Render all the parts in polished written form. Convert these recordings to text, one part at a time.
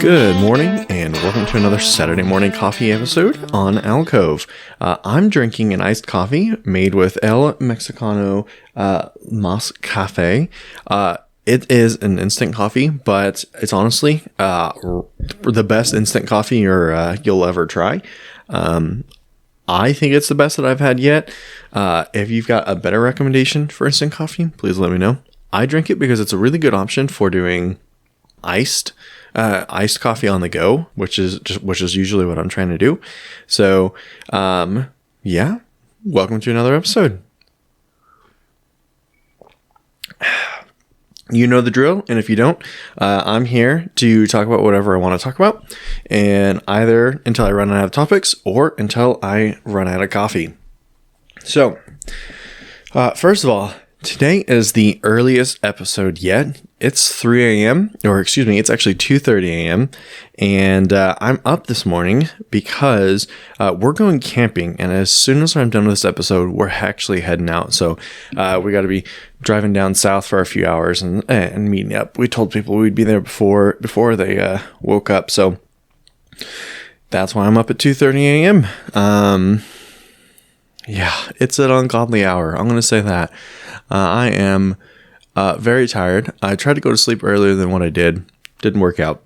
Good morning, and welcome to another Saturday morning coffee episode on Alcove. I'm drinking an iced coffee made with El Mexicano Mas Cafe. It is an instant coffee, but it's honestly the best instant coffee you'll ever try. I think it's the best that I've had yet. If you've got a better recommendation for instant coffee, please let me know. I drink it because it's a really good option for doing iced coffee on the go, which is usually what I'm trying to do. So, yeah, welcome to another episode. You know the drill, and if you don't, I'm here to talk about whatever I want to talk about, and either until I run out of topics or until I run out of coffee. So, first of all, today is the earliest episode yet. It's 3 a.m., or excuse me, it's actually 2:30 a.m., and I'm up this morning because we're going camping, and as soon as I'm done with this episode, we're actually heading out. So we got to be driving down south for a few hours and meeting up. We told people we'd be there before they woke up, so that's why I'm up at 2:30 a.m. Yeah, it's an ungodly hour. I'm going to say that. I am very tired. I tried to go to sleep earlier than what I did. Didn't work out.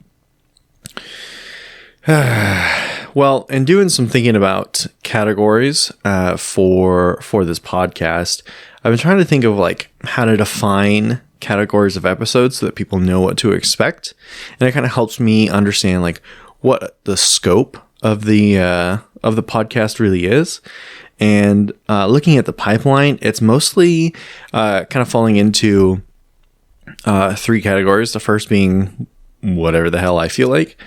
Well, in doing some thinking about categories for this podcast, I've been trying to think of like how to define categories of episodes so that people know what to expect, and it kind of helps me understand like what the scope of the podcast really is. And looking at the pipeline, it's mostly kind of falling into three categories. The first being whatever the hell I feel like.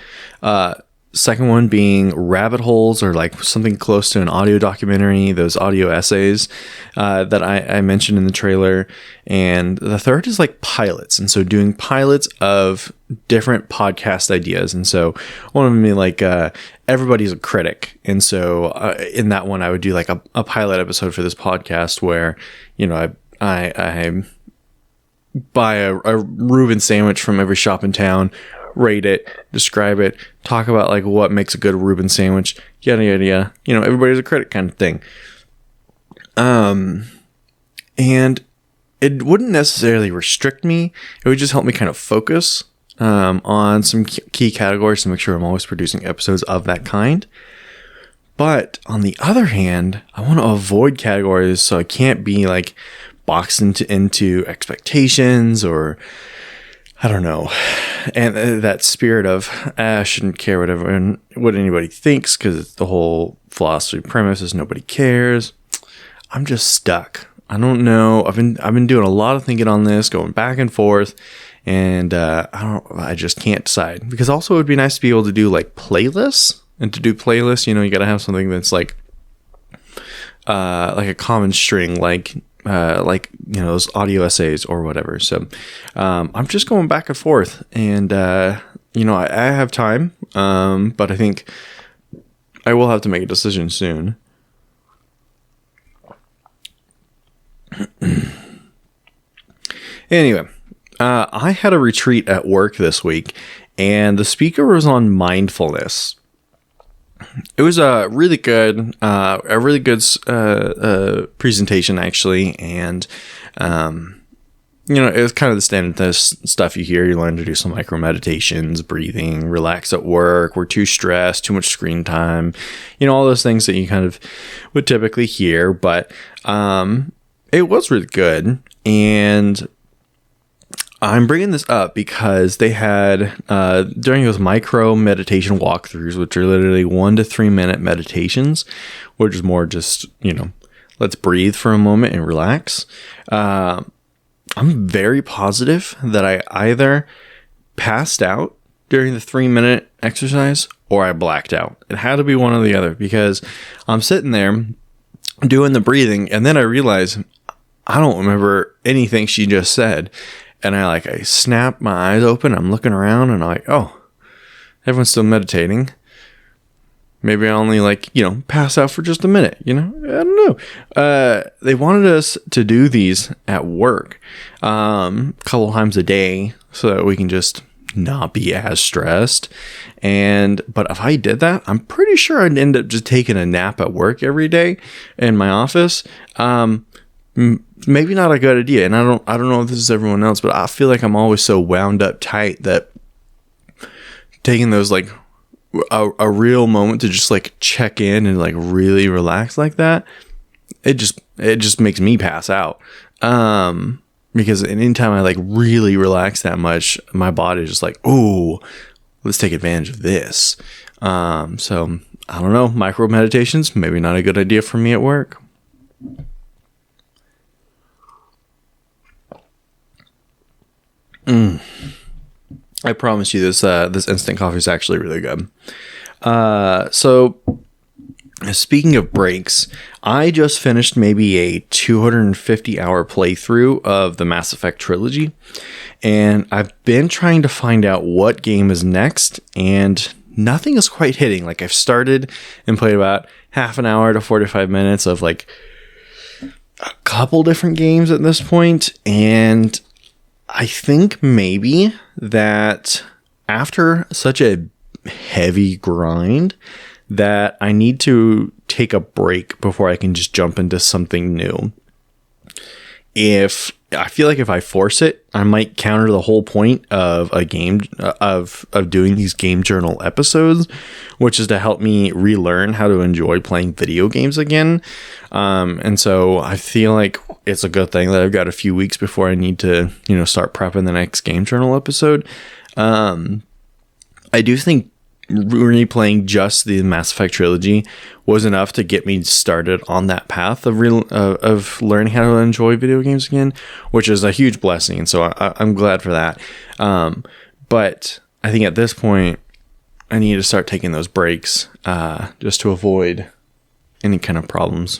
Second one being rabbit holes, or like something close to an audio documentary, those audio essays that I mentioned in the trailer. And the third is like pilots. And so doing pilots of different podcast ideas. And so one of them being like everybody's a critic. And so in that one, I would do like a pilot episode for this podcast where, you know, I buy a Reuben sandwich from every shop in town, rate it, describe it, talk about like what makes a good Reuben sandwich, yada yada yada. You know, everybody's a critic kind of thing. And it wouldn't necessarily restrict me. It would just help me kind of focus on some key categories to make sure I'm always producing episodes of that kind. But on the other hand, I want to avoid categories so I can't be like boxed into expectations, or I don't know. And that spirit of, I shouldn't care what anybody thinks, because the whole philosophy premise is nobody cares. I'm just stuck. I don't know. I've been doing a lot of thinking on this, going back and forth, and I just can't decide. Because also it would be nice to be able to do like playlists, and to do playlists, you know, you got to have something that's like a common string, like you know, those audio essays or whatever. So I'm just going back and forth, and you know, I have time, but I think I will have to make a decision soon. Anyway, I had a retreat at work this week, and the speaker was on mindfulness. It was a really good presentation, actually, and you know, it was kind of the standard stuff you hear. You learn to do some micro meditations, breathing, relax at work. We're too stressed, too much screen time, you know, all those things that you kind of would typically hear. But it was really good, and I'm bringing this up because they had, during those micro meditation walkthroughs, which are literally 1 to 3 minute meditations, which is more just, you know, let's breathe for a moment and relax. I'm very positive that I either passed out during the 3-minute exercise or I blacked out. It had to be one or the other, because I'm sitting there doing the breathing, and then I realize I don't remember anything she just said. And I snap my eyes open, I'm looking around, and I'm like, oh, everyone's still meditating. Maybe I only pass out for just a minute, I don't know. They wanted us to do these at work, a couple times a day, so that we can just, not be as stressed. But if I did that, I'm pretty sure I'd end up just taking a nap at work every day in my office. Maybe not a good idea. And I don't know if this is everyone else, but I feel like I'm always so wound up tight that taking those like a real moment to just like check in and like really relax like that, it just makes me pass out. Because anytime I like really relax that much, my body is just like, ooh, let's take advantage of this. So I don't know, micro meditations, maybe not a good idea for me at work. I promise you this instant coffee is actually really good. So speaking of breaks, I just finished maybe a 250-hour playthrough of the Mass Effect trilogy, and I've been trying to find out what game is next, and nothing is quite hitting. Like, I've started and played about half an hour to 45 minutes of like a couple different games at this point, and I think maybe that after such a heavy grind that I need to take a break before I can just jump into something new. If I feel like if I force it, I might counter the whole point of a game of doing these game journal episodes, which is to help me relearn how to enjoy playing video games again. And so I feel like it's a good thing that I've got a few weeks before I need to, start prepping the next game journal episode. I do think replaying just the Mass Effect trilogy was enough to get me started on that path of learning how to enjoy video games again, which is a huge blessing. And so I'm glad for that. But I think at this point, I need to start taking those breaks just to avoid any kind of problems.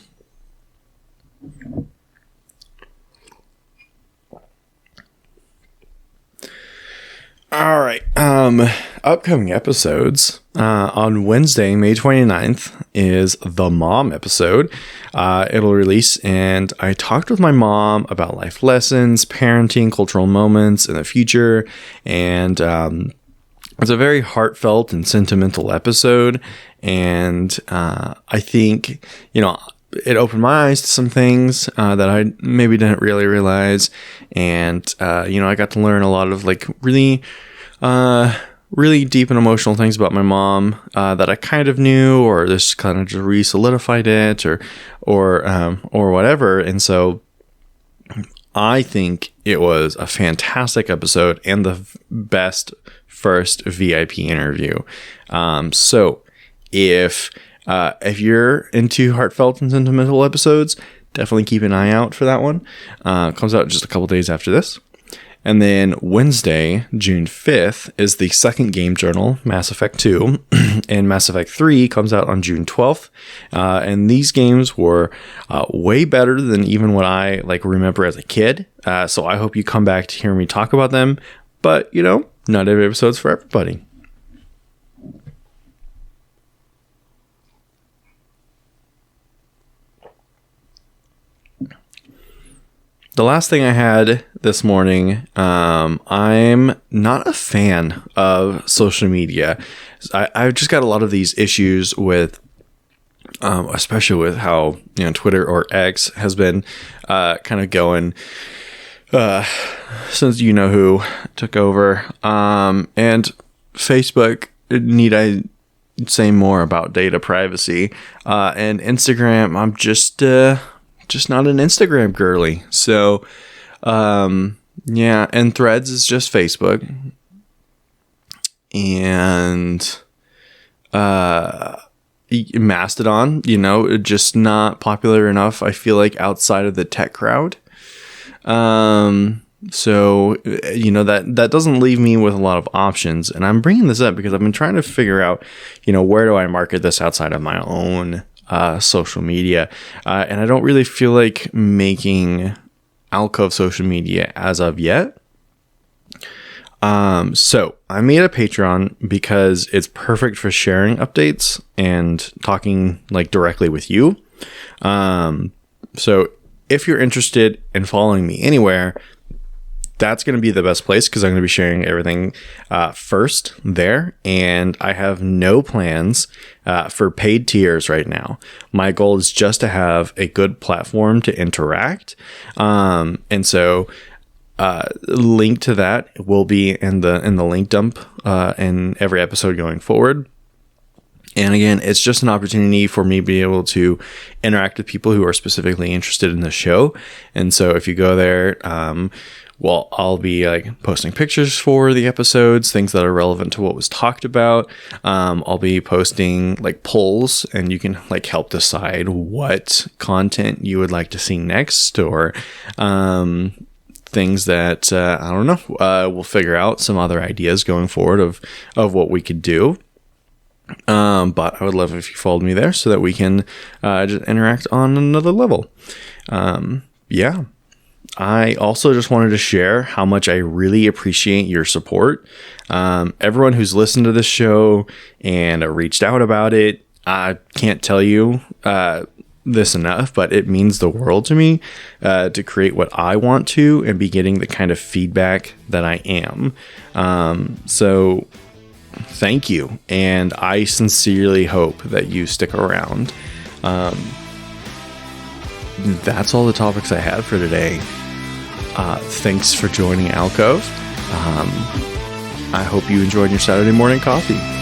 All right. Upcoming episodes. On Wednesday, May 29th, is the mom episode. It'll release, and I talked with my mom about life lessons, parenting, cultural moments in the future, and it's a very heartfelt and sentimental episode. And I think, it opened my eyes to some things that I maybe didn't really realize. And, I got to learn a lot of like really deep and emotional things about my mom that I kind of knew, or this kind of just re-solidified it or whatever. And so I think it was a fantastic episode and the best first VIP interview. So if you're into heartfelt and sentimental episodes, definitely keep an eye out for that one. Comes out just a couple days after this. And then Wednesday, June 5th, is the second game journal, Mass Effect 2. And Mass Effect 3 comes out on June 12th. And these games were way better than even what I remember as a kid. So I hope you come back to hear me talk about them. But, not every episode's for everybody. The last thing I had this morning, I'm not a fan of social media. I've just got a lot of these issues with, especially with how, Twitter or X has been kind of going since who took over. And Facebook, need I say more about data privacy? And Instagram, I'm just not an Instagram girly. So, and Threads is just Facebook. And Mastodon, just not popular enough, I feel like, outside of the tech crowd. So, that doesn't leave me with a lot of options. And I'm bringing this up because I've been trying to figure out, where do I market this outside of my own social media, and I don't really feel like making Alcove social media as of yet. So I made a Patreon because it's perfect for sharing updates and talking directly with you. So if you're interested in following me anywhere, that's going to be the best place because I'm going to be sharing everything first there. And I have no plans for paid tiers right now. My goal is just to have a good platform to interact. And so link to that will be in the link dump in every episode going forward. And again, it's just an opportunity for me to be able to interact with people who are specifically interested in the show. And so if you go there, I'll be like posting pictures for the episodes, things that are relevant to what was talked about. I'll be posting like polls, and you can like help decide what content you would like to see next, or things that I don't know. We'll figure out some other ideas going forward of what we could do. But I would love if you followed me there so that we can just interact on another level. Yeah. I also just wanted to share how much I really appreciate your support. Everyone who's listened to this show and reached out about it, I can't tell you this enough, but it means the world to me to create what I want to and be getting the kind of feedback that I am. So thank you. And I sincerely hope that you stick around. That's all the topics I had for today. Thanks for joining Alcove. I hope you enjoyed your Saturday morning coffee.